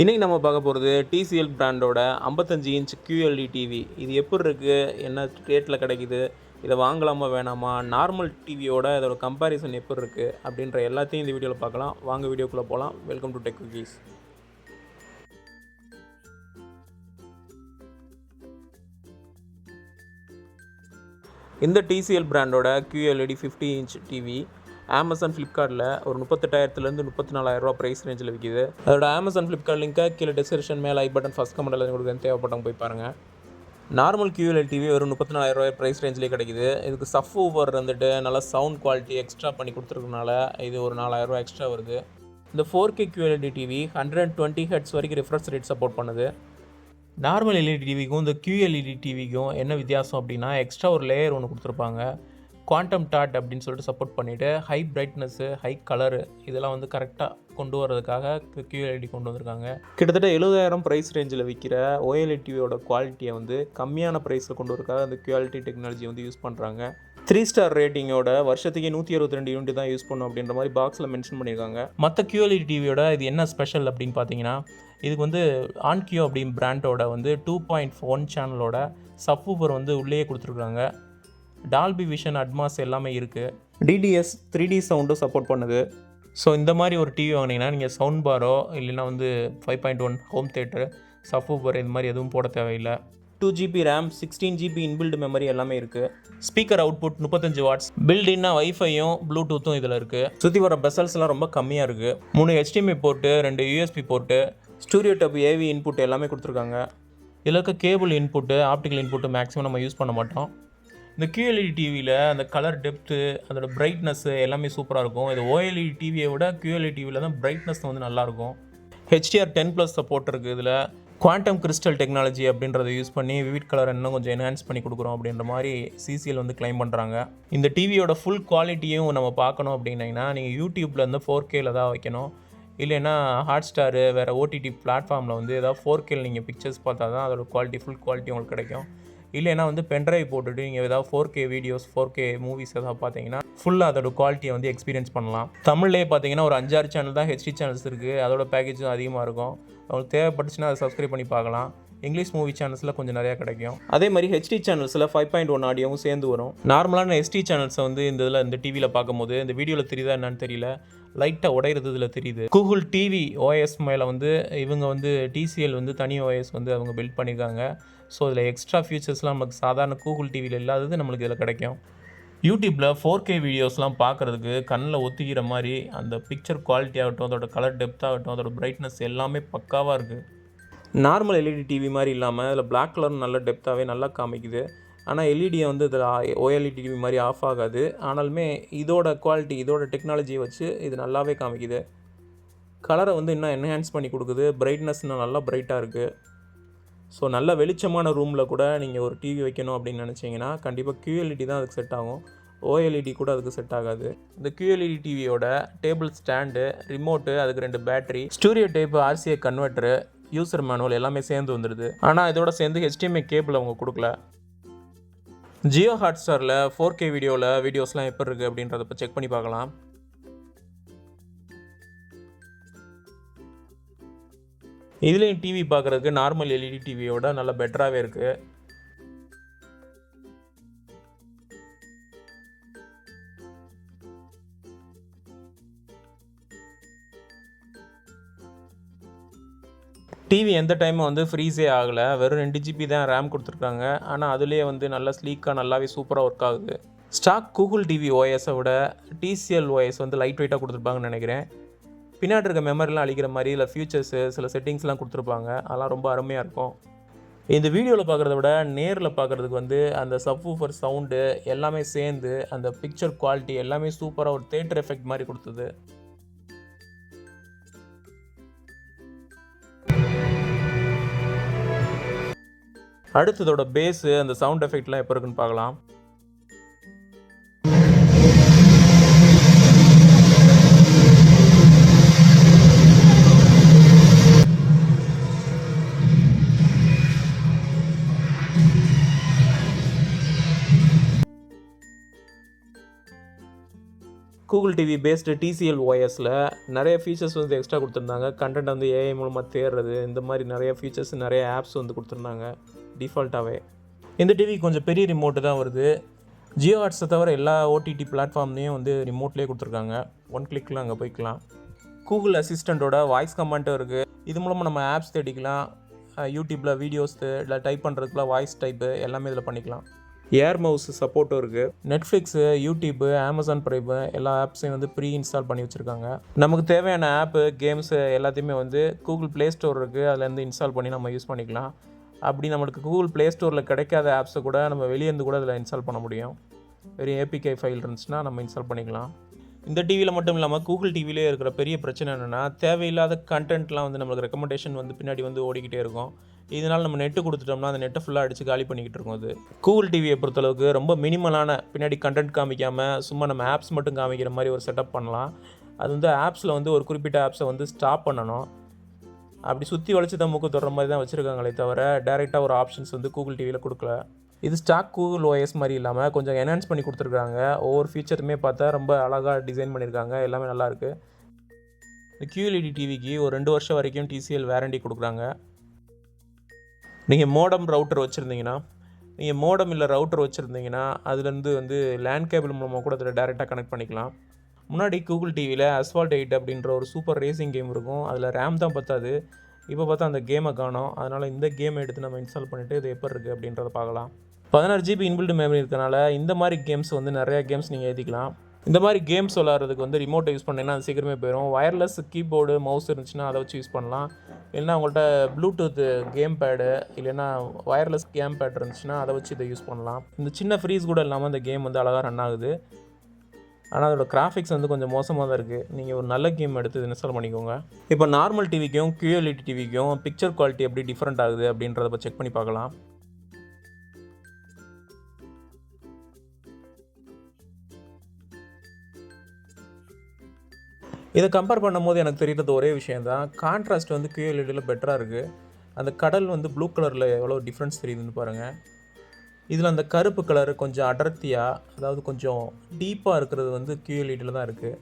இன்றைக்கி நம்ம பார்க்க போகிறது டிசிஎல் பிராண்டோட 55 இன்ச் QLED டிவி. இது எப்படி இருக்குது, என்ன ரேட்டில் கிடைக்குது, இதை வாங்கலாமா வேணாமா, நார்மல் டிவியோட இதோட கம்பேரிசன் எப்படி இருக்குது அப்படின்ற எல்லாத்தையும் இந்த வீடியோவில் பார்க்கலாம். வாங்க வீடியோக்குள்ளே போகலாம். Welcome to Tech Cookies. இந்த டிசிஎல் பிராண்டோட QLED 50 இன்ச் டிவி அமேசான் ஃப்ளிப்கார்ட்டில் ஒரு 38,000 34,000 ரூபா ப்ரைஸ் ரேஞ்சில் விற்கிது. அதோட அமேசான் ஃப்ளிப்கார்ட் லிங்கை கீழே டிஸ்கிரிப்ஷன் மேலே ஐ பட்டன் ஃபஸ்ட் கமெண்ட்டில் கொடுக்குறேன், தேவைப்பட்டவங்க போய் பாருங்கள். நார்மல் QLED டிவி ஒரு 34,000 ரூபாய் ப்ரைஸ் ரேஞ்சிலே கிடைக்குது. இதுக்கு சப் ஊஃபர் வந்துட்டு நல்லா சவுண்ட் குவாலிட்டி எக்ஸ்ட்ரா பண்ணி கொடுத்துருக்கனால இது ஒரு 4,000 ரூபா எக்ஸ்ட்ரா வருது. இந்த 4K QLED டிவி 120 Hz வரைக்கும் ரிஃப்ரெஷ் ரேட் சப்போர்ட் பண்ணுது. நார்மல் எல்இடி டிவிக்கும் இந்த QLED டிவிக்கும் என்ன வித்தியாசம் அப்படின்னா, எக்ஸ்ட்ரா ஒரு லேயர் ஒன்று கொடுத்துருப்பாங்க. குவாண்டம் டாட் அப்படின்னு சொல்லிட்டு சப்போர்ட் பண்ணிவிட்டு ஹை பிரைட்னஸ்ஸு, ஹை கலரு இதெல்லாம் வந்து கரெக்டாக கொண்டு வரதுக்காக QLED கொண்டு வந்திருக்காங்க. கிட்டத்தட்ட 70,000 ப்ரைஸ் ரேஞ்சில் விற்கிற OLED டிவியோட குவாலிட்டியை வந்து கம்மியான ப்ரைஸில் கொண்டு வரதுக்காக அந்த QLED டெக்னாலஜி வந்து யூஸ் பண்ணுறாங்க. 3 ஸ்டார் ரேட்டிங்கோட வருஷத்துக்கு 162 யூனிட் தான் யூஸ் பண்ணும் அப்படின்ற மாதிரி பாக்ஸில் மென்ஷன் பண்ணியிருக்காங்க. மற்ற QLED டிவியோட இது என்ன ஸ்பெஷல் அப்படின்னு பார்த்தீங்கன்னா, இதுக்கு வந்து ஆன்கியோ அப்படின்னு பிராண்டோட வந்து 2.1 சேனலோட சப்வூஃபர் வந்து உள்ளேயே கொடுத்துருக்காங்க. டால்பி விஷன், அட்மாஸ் எல்லாமே இருக்குது. DDS 3D சவுண்டும் சப்போர்ட் பண்ணுது. ஸோ இந்த மாதிரி ஒரு டிவி வாங்கினீங்கன்னா நீங்கள் சவுண்ட் பாரோ இல்லைன்னா வந்து 5.1 ஹோம் தேட்டரு, சப்வூஃபர் இது மாதிரி எதுவும் போட தேவையில்லை. 2GB RAM, 16GB inbuilt memory எல்லாமே இருக்குது. ஸ்பீக்கர் அவுட்புட் 35 வாட்ஸ், பில்டின்னா வைஃபையும் ப்ளூடூத்தும் இதில் இருக்குது. சுற்றி வர பெசல்ஸ்லாம் ரொம்ப கம்மியாக இருக்குது. 3 HDMI port, 2 USB port, studio dub AV input எல்லாமே கொடுத்துருக்காங்க. இதில் இருக்க cable input, optical input maximum நம்ம யூஸ் பண்ண மாட்டோம். இந்த QLED டிவியில் அந்த கலர் டெப்த்து, அதோட பிரைட்னஸ்ஸு எல்லாமே சூப்பராக இருக்கும். இது OLED டிவியை விட QLED டிவியில் தான் பிரைட்னஸ் வந்து நல்லாயிருக்கும். HDR10+ சப்போர்ட் இருக்குது. இதில் குவாண்டம் கிறிஸ்டல் டெக்னாலஜி அப்படின்றத யூஸ் பண்ணி விவிட் கலர் இன்னும் கொஞ்சம் என்ஹான்ஸ் பண்ணி கொடுக்குறோம் அப்படின்ற மாதிரி CCL வந்து கிளைம் பண்ணுறாங்க. இந்த டிவியோட ஃபுல் குவாலிட்டியும் நம்ம பார்க்கணும் அப்படின்னா நீங்கள் யூடியூப்பில் வந்து 4Kல தான் வைக்கணும். இல்லைன்னா ஹாட்ஸ்டாரு வேறு OTT பிளாட்ஃபார்மில் வந்து ஏதாவது 4Kல நீங்கள் பிக்சர்ஸ் பார்த்தா தான் அதோட குவாலிட்டி, ஃபுல் குவாலிட்டி உங்களுக்கு கிடைக்கும். இல்லைன்னா வந்து பென்ட்ரைவ் போட்டுட்டு நீங்கள் ஏதாவது 4K வீடியோஸ், 4K மூவிஸ் ஏதாவது பார்த்தீங்கன்னா ஃபுல்லாக அதோட குவாலிட்டியை வந்து எக்ஸ்பீரியன்ஸ் பண்ணலாம். தமிழ்லேயே பார்த்தீங்கன்னா ஒரு 5-6 சேனல் தான் HD சேனல்ஸ் இருக்குது. அதோட பேக்கேஜும் அதிகமாக இருக்கும். உங்களுக்கு தேவைப்பட்டுச்சுன்னா அதை சப்ஸ்கிரைப் பண்ணி பார்க்கலாம். இங்கிலீஷ் மூவி சேனல்ஸில் கொஞ்சம் நிறையா கிடைக்கும். அதே மாதிரி HD சேனல்ஸில் 5.1 ஆடியோவும் சேர்ந்து வரும். நார்மலான SD சேனல்ஸை வந்து இந்த டிவியில் பார்க்கும்போது இந்த வீடியோவில் தெரியுதா என்னன்னு தெரியல, லைட்டாக உடையிறது இதில் தெரியுது. கூகுள் டிவி OS மேலே வந்து இவங்க வந்து TCL வந்து தனி OS வந்து அவங்க பில்ட் பண்ணியிருக்காங்க. ஸோ இதில் எக்ஸ்ட்ரா ஃபியூச்சர்ஸ்லாம் நமக்கு சாதாரண கூகுள் டிவியில் இல்லாதது நம்மளுக்கு இதில் கிடைக்கும். யூடியூப்பில் 4K வீடியோஸ்லாம் பார்க்குறதுக்கு கண்ணில் ஒத்திக்கிற மாதிரி அந்த பிக்சர் குவாலிட்டி ஆகட்டும், அதோட கலர் டெப்த் ஆகட்டும், அதோட பிரைட்னஸ் எல்லாமே பக்காவாக இருக்குது. நார்மல் LED டிவி மாதிரி இல்லாமல் இதில் பிளாக் கலர் நல்ல டெப்த்தாகவே நல்லா காமிக்குது. ஆனால் எல்இடியை வந்து இதில் OLED டிவி மாதிரி ஆஃப் ஆகாது. ஆனாலுமே இதோட குவாலிட்டி, இதோட டெக்னாலஜியை வச்சு இது நல்லாவே காமிக்குது. கலரை வந்து இன்னும் என்ஹான்ஸ் பண்ணி கொடுக்குது. பிரைட்னஸ் இன்னும் நல்லா பிரைட்டாக இருக்குது. ஸோ நல்ல வெளிச்சமான ரூமில் கூட நீங்கள் ஒரு டிவி வைக்கணும் அப்படின்னு நினச்சிங்கன்னா கண்டிப்பாக QLED தான் அதுக்கு செட் ஆகும். OLED கூட அதுக்கு செட் ஆகாது. இந்த QLED டிவியோட டேபிள் ஸ்டாண்டு, ரிமோட்டு, அதுக்கு 2 battery, studio type RCA converter, user manual எல்லாமே சேர்ந்து வந்துடுது. ஆனால் இதோட சேர்ந்து HDMI கேபிள் அவங்க கொடுக்கல. ஜியோ ஹாட்ஸ்டாரில் 4K வீடியோஸ்லாம் எப்படி இருக்குது அப்படின்றத இப்போ செக் பண்ணி பார்க்கலாம். இதுலேயும் டிவி பார்க்குறதுக்கு நார்மல் LED டிவியோட நல்லா பெட்டராகவே இருக்குது. டிவி எந்த டைமும் வந்து ஃப்ரீஸே ஆகலை. வெறும் 2GB தான் RAM கொடுத்துருக்காங்க. ஆனால் அதுலேயே வந்து நல்லா ஸ்லீக்காக நல்லாவே சூப்பராக ஒர்க் ஆகுது. ஸ்டாக் கூகுள் டிவி OSஐ விட TCL OS வந்து லைட் வெயிட்டாக கொடுத்துருப்பாங்கன்னு நினைக்கிறேன். பின்னாடி இருக்க மெமரிலாம் அழிக்கிற மாதிரி இல்லை ஃபியூச்சர்ஸு, சில செட்டிங்ஸ்லாம் கொடுத்துருப்பாங்க. அதெல்லாம் ரொம்ப அருமையாக இருக்கும். இந்த வீடியோவில் பார்க்குறத விட நேரில் பார்க்குறதுக்கு வந்து அந்த சப்வூஃபர் சவுண்டு எல்லாமே சேர்ந்து அந்த பிக்சர் குவாலிட்டி எல்லாமே சூப்பராக ஒரு தேட்டர் எஃபெக்ட் மாதிரி கொடுத்தது. அடுத்ததோட பேஸு, அந்த சவுண்ட் எஃபெக்ட்லாம் எப்போ இருக்குன்னு பார்க்கலாம். கூகுள் டிவி பேஸ்டு டிசிஎல் ஓஎஸில் நிறைய ஃபீச்சர்ஸ் வந்து எக்ஸ்ட்ரா கொடுத்துருந்தாங்க. கண்டென்ட் வந்து ஏஐ மூலமாக தேடுறது, இந்த மாதிரி நிறைய ஃபீச்சர்ஸ், நிறைய ஆப்ஸ் வந்து கொடுத்துருந்தாங்க டிஃபால்ட்டாகவே. இந்த டிவி கொஞ்சம் பெரிய ரிமோட்டு தான் வருது. ஜியோ ஹாட்ஸை தவிர எல்லா ஓடிடி பிளாட்ஃபார்ம்லேயும் வந்து ரிமோட்லேயே கொடுத்துருக்காங்க. ஒன் கிளிக்கில் அங்கே போய்க்கலாம். கூகுள் அசிஸ்டண்ட்டோட வாய்ஸ் கமெண்ட்டும் இருக்குது. இது மூலமாக நம்ம ஆப்ஸ் தேடிக்கலாம். யூடியூப்பில் வீடியோஸ் இல்லை டைப் பண்ணுறதுக்குலாம் வாய்ஸ் டைப்பு எல்லாமே இதில் பண்ணிக்கலாம். ஏர் மவுஸ் சப்போர்ட்டும் இருக்குது. நெட்ஃப்ளிக்ஸு, யூடியூப்பு, அமேசான் ப்ரைமு எல்லா ஆப்ஸையும் வந்து ப்ரீ இன்ஸ்டால் பண்ணி வச்சுருக்காங்க. நமக்கு தேவையான ஆப்பு, கேம்ஸு எல்லாத்தையுமே வந்து கூகுள் ப்ளே ஸ்டோர் இருக்குது, அதுலேருந்து இன்ஸ்டால் பண்ணி நம்ம யூஸ் பண்ணிக்கலாம். அப்படி நம்மளுக்கு கூகுள் ப்ளே ஸ்டோரில் கிடைக்காத ஆப்ஸை கூட நம்ம வெளியேருந்து கூட அதில் இன்ஸ்டால் பண்ண முடியும். வெறும் ஏபிகே ஃபைல் இருந்துச்சுன்னா நம்ம இன்ஸ்டால் பண்ணிக்கலாம். இந்த டிவியில் மட்டும் இல்லாமல் கூகுள் டிவிலே இருக்கிற பெரிய பிரச்சனை என்னென்னா, தேவையில்லாத கண்டென்ட்லாம் வந்து நம்மளுக்கு ரெக்கமெண்டேஷன் வந்து பின்னாடி வந்து ஓடிக்கிட்டே இருக்கும். இதனால் நம்ம நெட்டு கொடுத்துட்டோம்னா அந்த நெட்டை ஃபுல்லாக அடித்து காலி பண்ணிக்கிட்டு இருக்கோம். அது கூகுள் டிவியை பொறுத்தளவுக்கு ரொம்ப மினிமலான, பின்னாடி கண்டென்ட் காமிக்காமல் சும்மா நம்ம ஆப்ஸ் மட்டும் காமிக்கிற மாதிரி ஒரு செட்டப் பண்ணலாம். அது வந்து ஆப்ஸில் வந்து ஒரு குறிப்பிட்ட ஆப்ஸை வந்து ஸ்டாப் பண்ணணும். அப்படி சுற்றி வளைச்சி தான் மூக்கு தொடுற மாதிரி தான் வச்சுருக்காங்களே தவிர டேரெக்டாக ஒரு ஆப்ஷன்ஸ் வந்து கூகுள் டிவியில் கொடுக்கல. இது ஸ்டாக் கூகுள் ஓஎஸ் மாதிரி இல்லாமல் கொஞ்சம் என்ஹான்ஸ் பண்ணி கொடுத்துருக்காங்க. ஒவ்வொரு ஃபீச்சருமே பார்த்தா ரொம்ப அழகாக டிசைன் பண்ணியிருக்காங்க. எல்லாமே நல்லாயிருக்கு. இந்த QLED டிவிக்கு ஒரு 2 வருஷம் வரைக்கும் டிசிஎல் வாரண்டி கொடுக்குறாங்க. நீங்கள் மோடம் ரவுட்டர் வச்சுருந்தீங்கன்னா அதுலேருந்து வந்து லேண்ட் கேபிள் மூலமாக கூட அதில் டேரெக்டாக கனெக்ட் பண்ணிக்கலாம். முன்னாடி கூகுள் டிவியில் அஸ்வால்ட் 8 அப்படின்ற ஒரு சூப்பர் ரேசிங் கேம் இருக்கும். அதில் ரேம் தான் பத்தாது. இப்போ பார்த்தா அந்த கேமை காணோம். அதனால் இந்த கேமை எடுத்து நம்ம இன்ஸ்டால் பண்ணிவிட்டு இது எப்படி இருக்குது அப்படின்றத பார்க்கலாம். 16 GB இன்பில்ட் மெமரி இருக்கனால இந்த மாதிரி கேம்ஸ் வந்து நிறையா கேம்ஸ் நீங்கள் ஏற்றிக்கலாம். இந்த மாதிரி கேம்ஸ் விளாட்றதுக்கு வந்து ரிமோட்டை யூஸ் பண்ணிங்கன்னா அது சீக்கிரமே போயிடும். வயர்லெஸ் கீபோர்டு, மவுஸ் இருந்துச்சுன்னா அதை வச்சு யூஸ் பண்ணலாம். இல்லைன்னா உங்கள்கிட்ட ப்ளூடூத் கேம் பேடு இல்லைன்னா வயர்லெஸ் கேம் பேட் இருந்துச்சுன்னா அதை வச்சு இதை யூஸ் பண்ணலாம். இந்த சின்ன ஃப்ரீஸ் கூட இல்லாமல் இந்த கேம் வந்து அழகாக ரன் ஆகுது. ஆனால் அதோட கிராஃபிக்ஸ் வந்து கொஞ்சம் மோசமாக தான் இருக்குது. நீங்கள் ஒரு நல்ல கேம் எடுத்து இன்ஸ்டால் பண்ணிக்கோங்க. இப்போ நார்மல் டிவிக்கும் QLED டிவிக்கும் பிக்சர் குவாலிட்டி எப்படி டிஃப்ரெண்ட் ஆகுது அப்படின்றத செக் பண்ணி பார்க்கலாம். இதை கம்பேர் பண்ணும்போது எனக்கு தெரிகிறது ஒரே விஷயம் தான், கான்ட்ராஸ்ட் வந்து QLEDயில் பெட்டராக இருக்குது. அந்த கடல் வந்து ப்ளூ கலரில் எவ்வளோ டிஃப்ரென்ஸ் தெரியுதுன்னு பாருங்கள். இதில் அந்த கருப்பு கலரு கொஞ்சம் அடர்த்தியாக, அதாவது கொஞ்சம் டீப்பாக இருக்கிறது வந்து QLEDயில் தான் இருக்குது.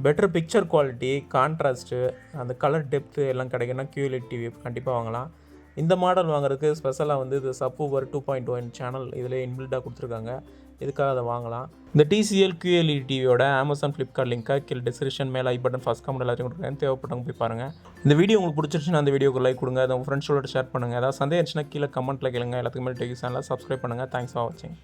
பெட்டர் பிக்சர் குவாலிட்டி, கான்ட்ராஸ்ட்டு, அந்த கலர் டெப்த்து எல்லாம் கிடைக்குன்னா QLED டிவி கண்டிப்பாக வாங்கலாம். இந்த மாடல் வாங்குறதுக்கு ஸ்பெஷலாக வந்து இது சப்வூஃபர் 2.1 சேனல் இதில் இன்பில்டாக கொடுத்துருக்காங்க. இதுக்காக அதை வாங்கலாம். இந்த டிசிஎல் QLED டிவியோட அமேசான் ஃப்ளிப்கார்ட் லிங்க்கை கீழே டிஸ்கிரிப்ஷன் மேலே ஐ பட்டன் ஃபஸ்ட் கமெண்ட் எல்லாத்தையும் கொடுக்குறேன். தேவைப்பட்டவங்க போய் பாருங்கள். இந்த வீடியோ உங்களுக்கு பிடிச்சிருச்சுன்னா அந்த வீடியோக்கு லைக் கொடுங்க. அதை உங்கள் ஃப்ரெண்ட்ஸோட ஷேர் பண்ணுங்கள். ஏதாவது சந்தேகம் இருந்துச்சுன்னா கீழே கமெண்ட்டில் கேளுங்க. எல்லாத்துக்குமே டெலிவிஷனில் சப்ஸ்கிரைப் பண்ணுங்கள். தேங்க்ஸ் ஃபார் வாட்சிங்.